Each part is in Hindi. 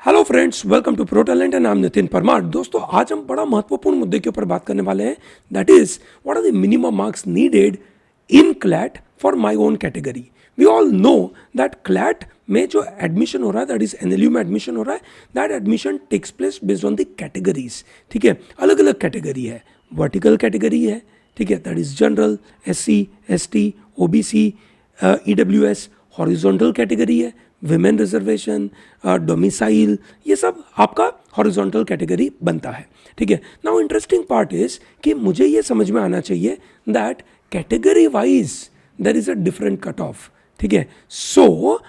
Hello friends, welcome to Pro Talent and I am Nitin Parmar. दोस्तों, आज हम बड़ा महत्वपूर्ण मुद्दे के ऊपर बात करने वाले हैं, that is what are the minimum marks needed in CLAT for my own category. We all know that CLAT में जो एडमिशन हो रहा है, दैट इज एनएलयू में एडमिशन हो रहा है, that admission takes place based on the categories. ठीक है, अलग अलग कैटेगरी है। वर्टिकल कैटेगरी है, ठीक है, that is general, SC, ST, OBC, EWS. Horizontal category है, विमेन रिजर्वेशन, डोमिसाइल, ये सब आपका हॉरिजॉन्टल कैटेगरी बनता है। ठीक है, नाउ इंटरेस्टिंग पार्ट इज कि मुझे ये समझ में आना चाहिए that category wise there is a different cut off. ठीक है, सो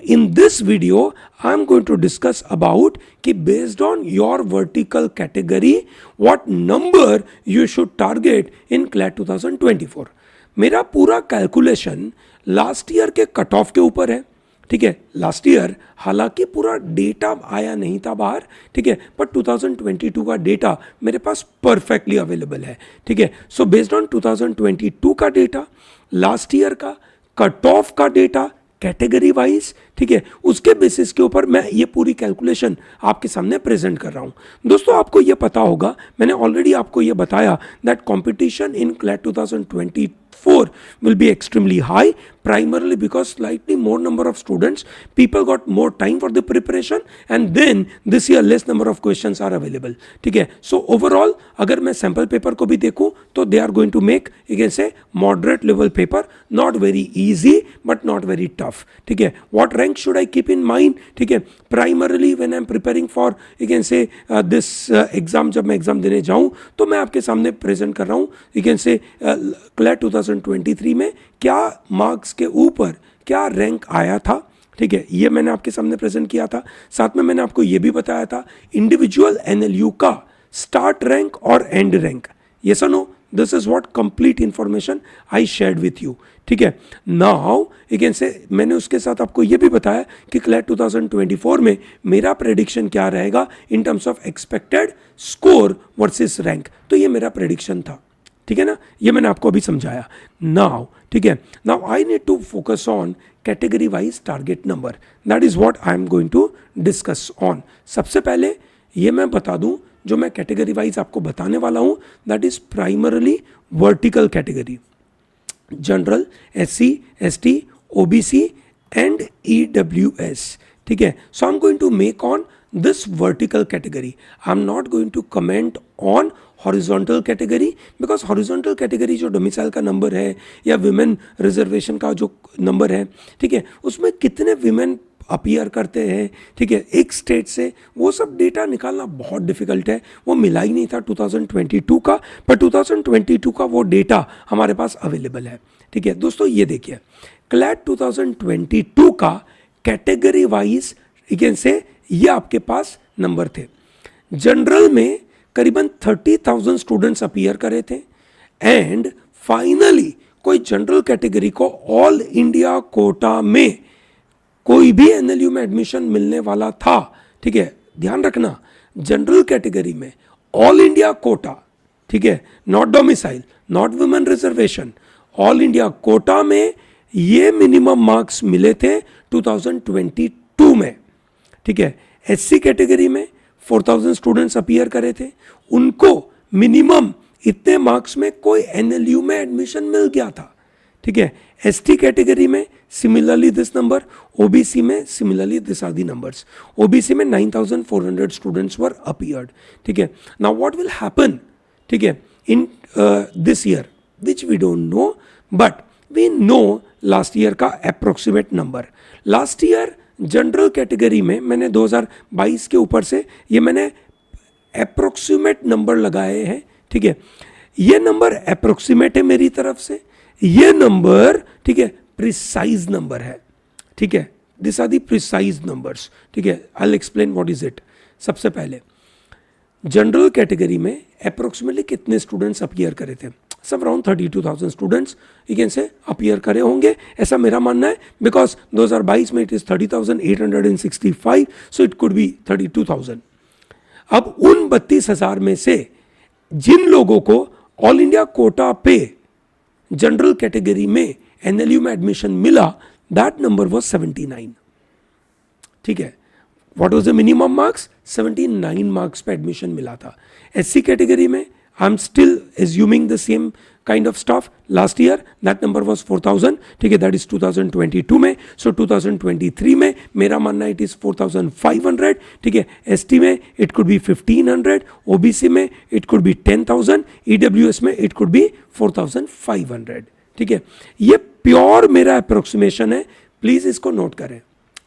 in this video I am going to discuss about कि based on your vertical category what number you should target in CLAT 2024। मेरा पूरा कैलकुलेशन लास्ट ईयर के कट ऑफ के ऊपर है। ठीक है, लास्ट ईयर हालांकि पूरा डेटा आया नहीं था बाहर, ठीक है, पर 2022 का डेटा मेरे पास परफेक्टली अवेलेबल है। ठीक है, सो बेस्ड ऑन 2022 का डेटा, लास्ट ईयर का कट ऑफ का डेटा कैटेगरी वाइज, ठीक है, उसके बेसिस के ऊपर मैं ये पूरी कैलकुलेशन आपके सामने प्रेजेंट कर रहा हूं। दोस्तों, आपको ये पता होगा, मैंने ऑलरेडी आपको ये बताया that competition in CLAT 2024 will be extremely high, primarily because slightly more number of students, people got more time for the preparation and then this year less number of questions are available। ठीक है, so overall अगर मैं sample paper को भी देखूं तो they are going to make, you can say, moderate level paper, not very easy but not very tough। ठीक है, what rank should I keep in mind? ठीक है, primarily when I am preparing for, you can say, this exam, जब मैं एग्जाम देने जाऊं तो मैं आपके सामने प्रेजेंट कर रहा हूं, you can say, क्लैट 2023 में क्या मार्क्स के ऊपर क्या रैंक आया था। ठीक है, ये मैंने आपके सामने प्रेजेंट किया था। साथ में मैंने आपको ये भी बताया था इंडिविजुअल एनएलयू का स्टार्ट रैंक और एंड रैंक। यस और no, this is what complete information I shared with you. ठीक है, नाउ यू कैन से मैंने उसके साथ आपको ये भी बताया कि क्लैट 2024 में मेरा प्रेडिक्शन क्या रहेगा in terms of expected score versus rank. तो ये मेरा प्रेडिक्शन था। ठीक है ना, ये मैंने आपको अभी समझाया। नाउ ठीक है, now I need to focus on category wise target number, that is what I am going to discuss on. सबसे पहले ये मैं बता दूं, जो मैं कैटेगरी वाइज आपको बताने वाला हूं, that is primarily vertical category, general, SC, ST, OBC and EWS. ठीक है, so I am going to make on this vertical category. I'm not going to comment on horizontal category because horizontal category जो डोमिसाइल का नंबर है या विमेन रिजर्वेशन का जो नंबर है, ठीक है, उसमें कितने विमेन अपीयर करते हैं, ठीक है, एक स्टेट से, वो सब डेटा निकालना बहुत डिफिकल्ट है। वो मिला ही नहीं था 2022 का, पर 2022 का वो डेटा हमारे पास अवेलेबल है। ठीक है दोस्तों, ये देखिए क्लैट 2022 का कैटेगरी वाइज यू कैन से ये आपके पास नंबर थे। जनरल में करीबन 30,000 स्टूडेंट्स अपीयर करे थे एंड फाइनली कोई जनरल कैटेगरी को ऑल इंडिया कोटा में कोई भी एनएलयू में एडमिशन मिलने वाला था। ठीक है, ध्यान रखना, जनरल कैटेगरी में ऑल इंडिया कोटा, ठीक है, not domicile, not women reservation, all India Kota में ये मिनिमम मार्क्स मिले थे 2022 में। ठीक है, एससी कैटेगरी में 4000 स्टूडेंट्स अपीयर करे थे, उनको मिनिमम इतने मार्क्स में कोई एनएलयू में एडमिशन मिल गया था। ठीक है, एसटी कैटेगरी में सिमिलरली दिस नंबर, ओबीसी में similarly this are the numbers. OBC में 9400 स्टूडेंट्स वर अपीयर्ड। ठीक है, नाउ व्हाट विल हैपन, ठीक है, in this year which we don't know, but we know last year का approximate number. Last year general category में मैंने 2022 के ऊपर से ये मैंने अप्रोक्सीमेट नंबर लगाए हैं। ठीक है, ये नंबर अप्रोक्सीमेट है मेरी तरफ से, ये नंबर, ठीक है, प्रिसाइज नंबर है। ठीक है, this are the precise numbers. ठीक है, I will explain what is it. सबसे पहले जनरल कैटेगरी में अप्रोक्सीमेटली कितने स्टूडेंट्स अपीयर करे थे? सब around 32,000 students you can say appear करे होंगे, ऐसा मेरा मानना है, बिकॉज 2022 में it is 30,865, so it could be 32,000। अब उन 32,000 में से जिन लोगों को ऑल इंडिया कोटा पे जनरल कैटेगरी में एनएलयू में एडमिशन मिला, दैट नंबर वाज 79। ठीक है, what was the minimum marks? 79 marks पे एडमिशन मिला था। एससी कैटेगरी में I am still assuming the same kind of stuff. Last year that number was 4000, ठीक है, दैट इज 2022 में। सो 2023 में मेरा मानना इट इज 4500, ठीक है। एसटी में इट कुड बी 1500, ओबीसी में इट कुड बी 10,000, ईडब्ल्यूएस में इट कुड बी 4500, ठीक है। ये प्योर मेरा अप्रोक्सीमेशन है, प्लीज इसको नोट करें,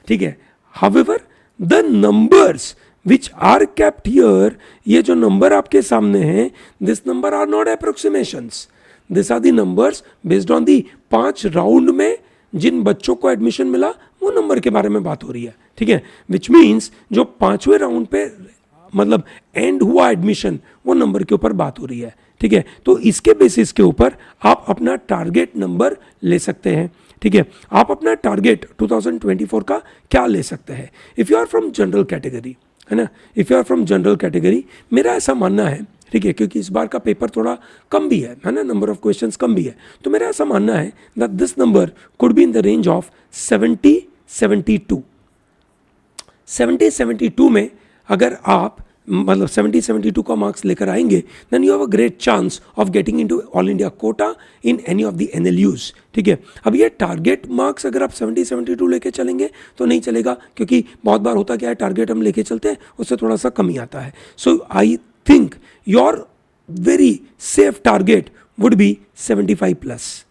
ठीक है। However the numbers which are kept here, ये जो नंबर आपके सामने हैं, this number are not approximations, this are the numbers based on the 5 round में जिन बच्चों को एडमिशन मिला वो नंबर के बारे में बात हो रही है, ठीक है। विच मीन्स जो 5वें राउंड पे मतलब एंड हुआ एडमिशन, वो नंबर के ऊपर बात हो रही है, ठीक है। तो इसके बेसिस के ऊपर आप अपना टारगेट नंबर ले सकते हैं, ठीक है। आप अपना टारगेट 2024 का क्या ले सकते हैं? If you are from general category, है ना, if you are from general category, मेरा ऐसा मानना है, ठीक है, क्योंकि इस बार का पेपर थोड़ा कम भी है ना, नंबर ऑफ क्वेश्चंस कम भी है, तो मेरा ऐसा मानना है that this number could be in the range of 70-72। 70-72 में अगर आप मतलब 70-72 का मार्क्स लेकर आएंगे, then you have a great chance of getting into all India quota in any of the NLUs, ठीक है। अब ये टारगेट मार्क्स अगर आप 70-72 लेके चलेंगे तो नहीं चलेगा, क्योंकि बहुत बार होता क्या है, टारगेट हम लेके चलते हैं उससे थोड़ा सा कम ही आता है। So I think your very safe target would be 75 plus.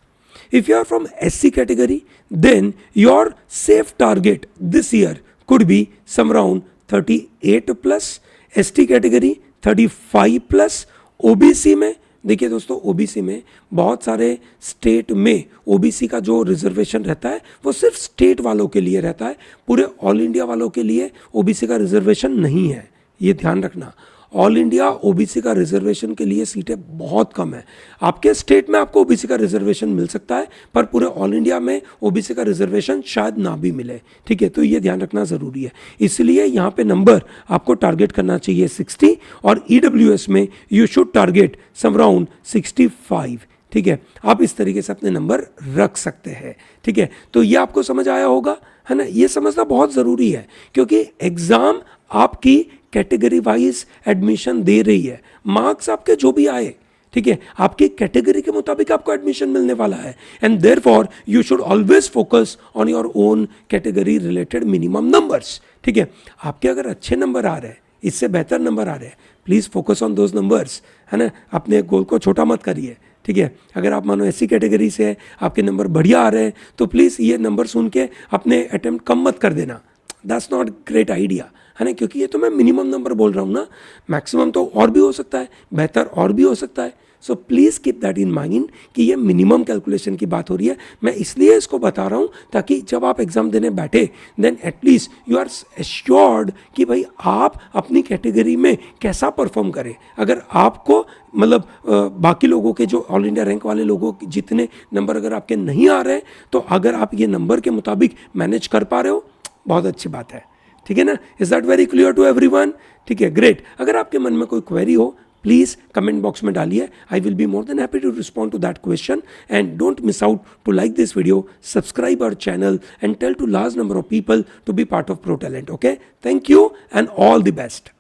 If you are from SC category, then your safe target this year could be some around 38 plus, ST category 35 plus, OBC में देखिए दोस्तों, OBC में बहुत सारे स्टेट में OBC का जो रिजर्वेशन रहता है वो सिर्फ स्टेट वालों के लिए रहता है, पूरे ऑल इंडिया वालों के लिए OBC का रिजर्वेशन नहीं है, ये ध्यान रखना। ऑल इंडिया ओबीसी का रिजर्वेशन के लिए सीटें बहुत कम है। आपके स्टेट में आपको ओबीसी का रिजर्वेशन मिल सकता है, पर पूरे ऑल इंडिया में ओबीसी का रिजर्वेशन शायद ना भी मिले, ठीक है। तो ये ध्यान रखना ज़रूरी है, इसलिए यहाँ पे नंबर आपको टारगेट करना चाहिए 60, और ईडब्ल्यूएस में you should target some around 65, ठीक है। आप इस तरीके से अपने नंबर रख सकते हैं, ठीक है। तो ये आपको समझ आया होगा, है ना। ये समझना बहुत ज़रूरी है, क्योंकि एग्ज़ाम आपकी कैटेगरी वाइज एडमिशन दे रही है। मार्क्स आपके जो भी आए, ठीक है, आपकी कैटेगरी के मुताबिक आपको एडमिशन मिलने वाला है, and therefore you should always focus on your own category related minimum numbers, ठीक है। आपके अगर अच्छे नंबर आ रहे हैं, इससे बेहतर नंबर आ रहे हैं, please focus on those numbers, है ना। अपने गोल को छोटा मत करिए, ठीक है। अगर आप मानो ऐसी कैटेगरी से है, आपके नंबर बढ़िया आ रहे हैं, तो प्लीज़ ये नंबर सुन के अपने अटेम्प्ट कम मत कर देना, दैट्स नॉट ग्रेट आइडिया, है ना। क्योंकि ये तो मैं मिनिमम नंबर बोल रहा हूँ ना, मैक्सिमम तो और भी हो सकता है, बेहतर और भी हो सकता है। So please keep that in mind कि ये मिनिमम कैलकुलेशन की बात हो रही है। मैं इसलिए इसको बता रहा हूँ ताकि जब आप एग्जाम देने बैठे, then at least you are assured कि भाई आप अपनी कैटेगरी में कैसा परफॉर्म करें। अगर आपको मतलब बाकी लोगों के जो ऑल इंडिया रैंक वाले लोगों के जितने नंबर अगर आपके नहीं आ रहे, तो अगर आप ये नंबर के मुताबिक मैनेज कर पा रहे हो, बहुत अच्छी बात है, ठीक है ना। Is that very clear to everyone? ठीक है, ग्रेट। अगर आपके मन में कोई क्वेरी हो, प्लीज़ कमेंट बॉक्स में डालिए, I will be more than happy to respond to that question. And don't miss out to like this video, subscribe our channel and tell to large number of people to be part of Pro Talent. Okay, thank you and all the best.